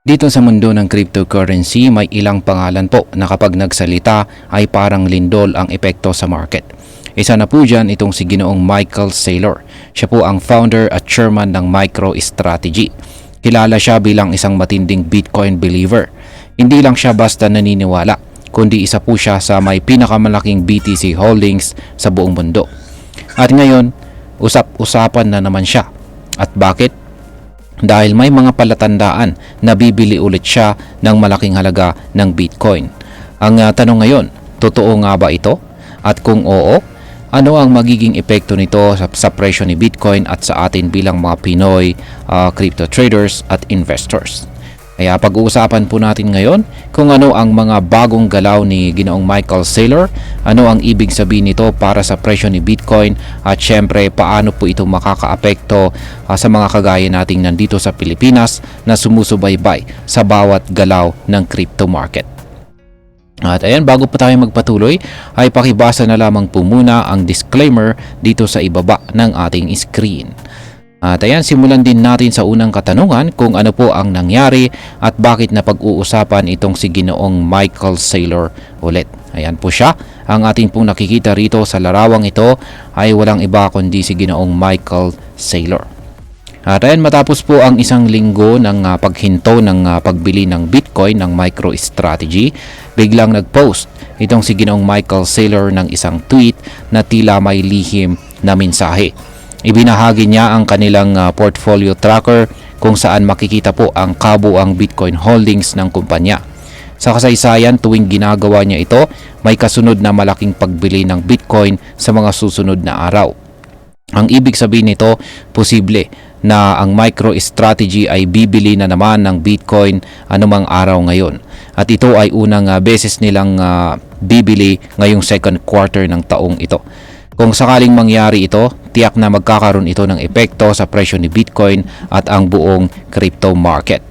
Dito sa mundo ng cryptocurrency, may ilang pangalan po na kapag nagsalita ay parang lindol ang epekto sa market. Isa na po dyan itong si Ginoong Michael Saylor. Siya po ang founder at chairman ng MicroStrategy. Kilala siya bilang isang matinding Bitcoin believer. Hindi lang siya basta naniniwala, kundi isa po siya sa may pinakamalaking BTC holdings sa buong mundo. At ngayon, usap-usapan na naman siya. At bakit? Dahil may mga palatandaan na bibili ulit siya ng malaking halaga ng Bitcoin. Ang tanong ngayon, totoo nga ba ito? At kung oo, ano ang magiging epekto nito sa presyo ni Bitcoin at sa atin bilang mga Pinoy crypto traders at investors? Kaya pag-uusapan po natin ngayon kung ano ang mga bagong galaw ni Ginoong Michael Saylor, ano ang ibig sabihin nito para sa presyo ni Bitcoin at syempre paano po ito makakaapekto sa mga kagaya nating nandito sa Pilipinas na sumusubaybay sa bawat galaw ng crypto market. At ayan, bago pa tayo magpatuloy ay pakibasa na lamang po muna ang disclaimer dito sa ibaba ng ating screen. At ayan, simulan din natin sa unang katanungan kung ano po ang nangyari at bakit na pag-uusapan itong si Ginoong Michael Saylor ulit. Ayan po siya. Ang ating pong nakikita rito sa larawang ito ay walang iba kundi si Ginoong Michael Saylor. At ayan, matapos po ang isang linggo ng paghinto ng pagbili ng Bitcoin ng MicroStrategy, biglang nag-post itong si Ginoong Michael Saylor ng isang tweet na tila may lihim na mensahe. Ibinahagi niya ang kanilang portfolio tracker kung saan makikita po ang kabuang Bitcoin holdings ng kumpanya. Sa kasaysayan, tuwing ginagawa niya ito, may kasunod na malaking pagbili ng Bitcoin sa mga susunod na araw. Ang ibig sabihin nito, posible na ang MicroStrategy ay bibili na naman ng Bitcoin anumang araw ngayon. At ito ay unang beses nilang bibili ngayong second quarter ng taong ito. Kung sakaling mangyari ito, tiyak na magkakaroon ito ng epekto sa presyo ni Bitcoin at ang buong crypto market.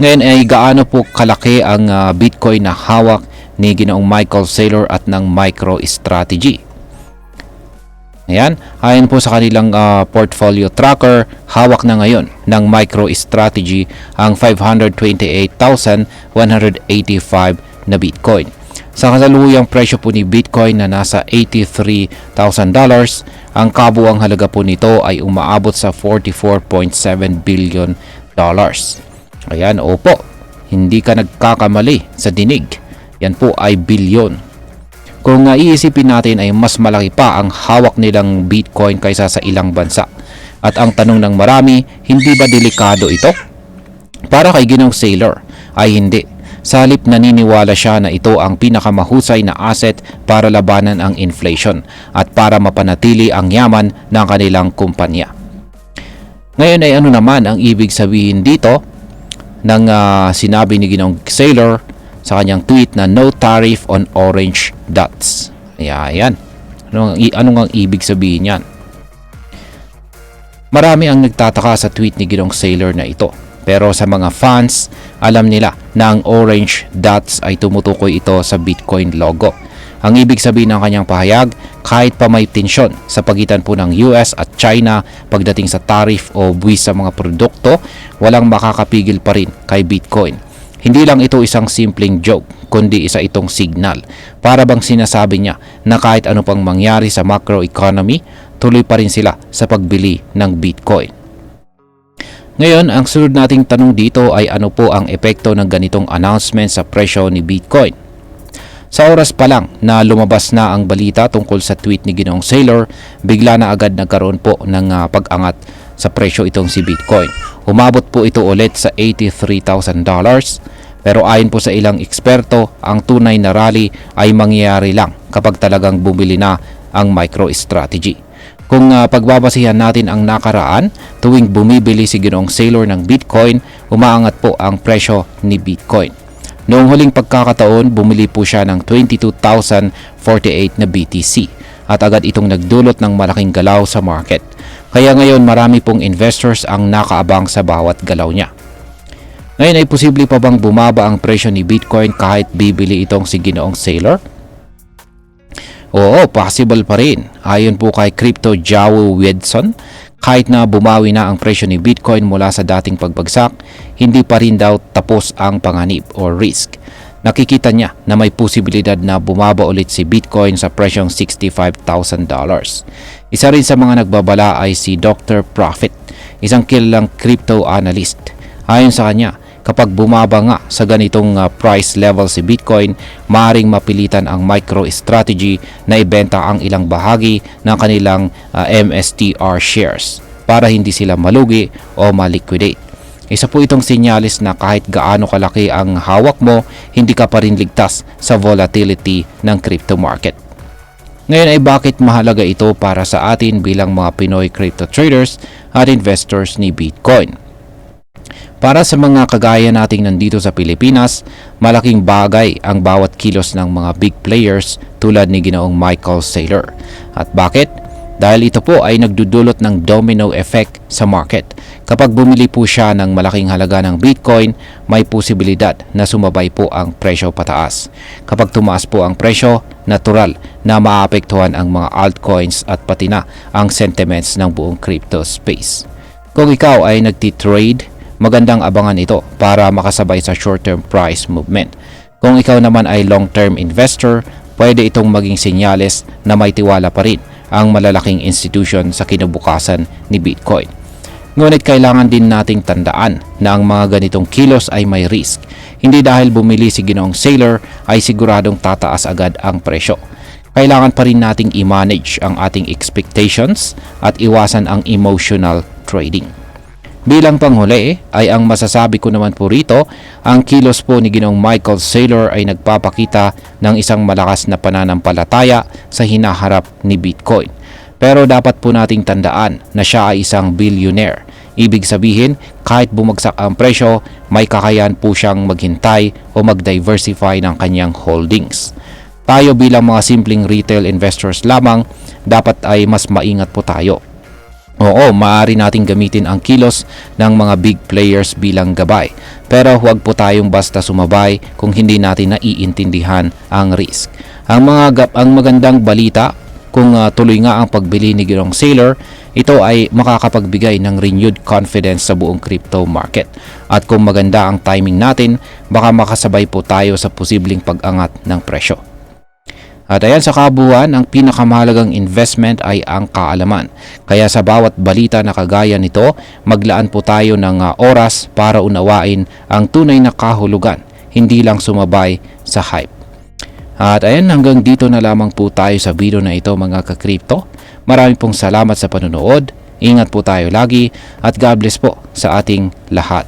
Ngayon ay gaano po kalaki ang Bitcoin na hawak ni Ginoong Michael Saylor at ng MicroStrategy? Ayan, ayon po sa kanilang portfolio tracker, hawak na ngayon ng MicroStrategy ang 528,185 na Bitcoin. Sa kasalukuyang presyo po ni Bitcoin na nasa $83,000, ang kabuang halaga po nito ay umaabot sa $44.7 billion. Ayan, opo, hindi ka nagkakamali sa dinig. Yan po ay bilyon. Kung iisipin natin ay mas malaki pa ang hawak nilang Bitcoin kaysa sa ilang bansa. At ang tanong ng marami, hindi ba delikado ito? Para kay Ginoong Saylor ay hindi. Sa halip naniniwala siya na ito ang pinakamahusay na asset para labanan ang inflation at para mapanatili ang yaman ng kanilang kumpanya. Ngayon ay ano naman ang ibig sabihin dito ng sinabi ni Ginoong Saylor sa kanyang tweet na no tariff on orange dots. Ayan. Anong ang ibig sabihin yan? Marami ang nagtataka sa tweet ni Ginoong Saylor na ito. Pero sa mga fans, alam nila na ang orange dots ay tumutukoy ito sa Bitcoin logo. Ang ibig sabihin ng kanyang pahayag, kahit pa may tensyon sa pagitan po ng US at China pagdating sa tariff o buwis sa mga produkto, walang makakapigil pa rin kay Bitcoin. Hindi lang ito isang simpleng joke, kundi isa itong signal. Para bang sinasabi niya na kahit ano pang mangyari sa macroeconomy, tuloy pa rin sila sa pagbili ng Bitcoin. Ngayon, ang sunod nating tanong dito ay ano po ang epekto ng ganitong announcement sa presyo ni Bitcoin? Sa oras pa lang na lumabas na ang balita tungkol sa tweet ni Ginoong Saylor, bigla na agad nagkaroon po ng pag-angat sa presyo itong si Bitcoin. Umabot po ito ulit sa $83,000. Pero ayon po sa ilang eksperto, ang tunay na rally ay mangyayari lang kapag talagang bumili na ang MicroStrategy. Kung pagbabasihan natin ang nakaraan, tuwing bumibili si Ginoong Saylor ng Bitcoin, umaangat po ang presyo ni Bitcoin. Noong huling pagkakataon, bumili po siya ng 22,048 na BTC at agad itong nagdulot ng malaking galaw sa market. Kaya ngayon marami pong investors ang nakaabang sa bawat galaw niya. Ngayon ay posible pa bang bumaba ang presyo ni Bitcoin kahit bibili itong si Ginoong Saylor? Oo, possible pa rin. Ayon po kay Crypto Joe Wedson, Kahit na bumawi na ang presyo ni Bitcoin mula sa dating pagbagsak, hindi pa rin daw tapos ang panganib o risk. Nakikita niya na may posibilidad na bumaba ulit si Bitcoin sa presyong $65,000. Isa rin sa mga nagbabala ay si Dr. Profit, isang kilalang crypto analyst. Ayon sa kanya, kapag bumaba nga sa ganitong price level si Bitcoin, maaaring mapilitan ang MicroStrategy na ibenta ang ilang bahagi ng kanilang MSTR shares para hindi sila malugi o maliquidate. Isa po itong sinyalis na kahit gaano kalaki ang hawak mo, hindi ka pa rin ligtas sa volatility ng crypto market. Ngayon ay bakit mahalaga ito para sa atin bilang mga Pinoy crypto traders at investors ni Bitcoin? Para sa mga kagaya nating nandito sa Pilipinas, malaking bagay ang bawat kilos ng mga big players tulad ni Ginoong Michael Saylor. At bakit? Dahil ito po ay nagdudulot ng domino effect sa market. Kapag bumili po siya ng malaking halaga ng Bitcoin, may posibilidad na sumabay po ang presyo pataas. Kapag tumaas po ang presyo, natural na maapektuhan ang mga altcoins at pati na ang sentiments ng buong crypto space. Kung ikaw ay nagtitrade, magandang abangan ito para makasabay sa short-term price movement. Kung ikaw naman ay long-term investor, pwede itong maging senyales na may tiwala pa rin ang malalaking institution sa kinabukasan ni Bitcoin. Ngunit kailangan din nating tandaan na ang mga ganitong kilos ay may risk. Hindi dahil bumili si Ginoong Saylor ay siguradong tataas agad ang presyo. Kailangan pa rin nating i-manage ang ating expectations at iwasan ang emotional trading. Bilang panghuli ay ang masasabi ko naman po rito, ang kilos po ni Ginoong Michael Saylor ay nagpapakita ng isang malakas na pananampalataya sa hinaharap ni Bitcoin. Pero dapat po nating tandaan na siya ay isang billionaire. Ibig sabihin, kahit bumagsak ang presyo, may kakayahan po siyang maghintay o mag-diversify ng kanyang holdings. Tayo bilang mga simpleng retail investors lamang, dapat ay mas maingat po tayo. Oo, maaari nating gamitin ang kilos ng mga big players bilang gabay. Pero huwag po tayong basta sumabay kung hindi natin naiintindihan ang risk. Ang magandang balita, kung tuloy nga ang pagbili ni Ginoong Saylor, ito ay makakapagbigay ng renewed confidence sa buong crypto market. At kung maganda ang timing natin, baka makasabay po tayo sa posibleng pag-angat ng presyo. At ayan, sa kabuuan, ang pinakamahalagang investment ay ang kaalaman. Kaya sa bawat balita na kagaya nito, maglaan po tayo ng oras para unawain ang tunay na kahulugan, hindi lang sumabay sa hype. At ayan, hanggang dito na lamang po tayo sa video na ito mga ka-crypto. Maraming pong salamat sa panonood. Ingat po tayo lagi at God bless po sa ating lahat.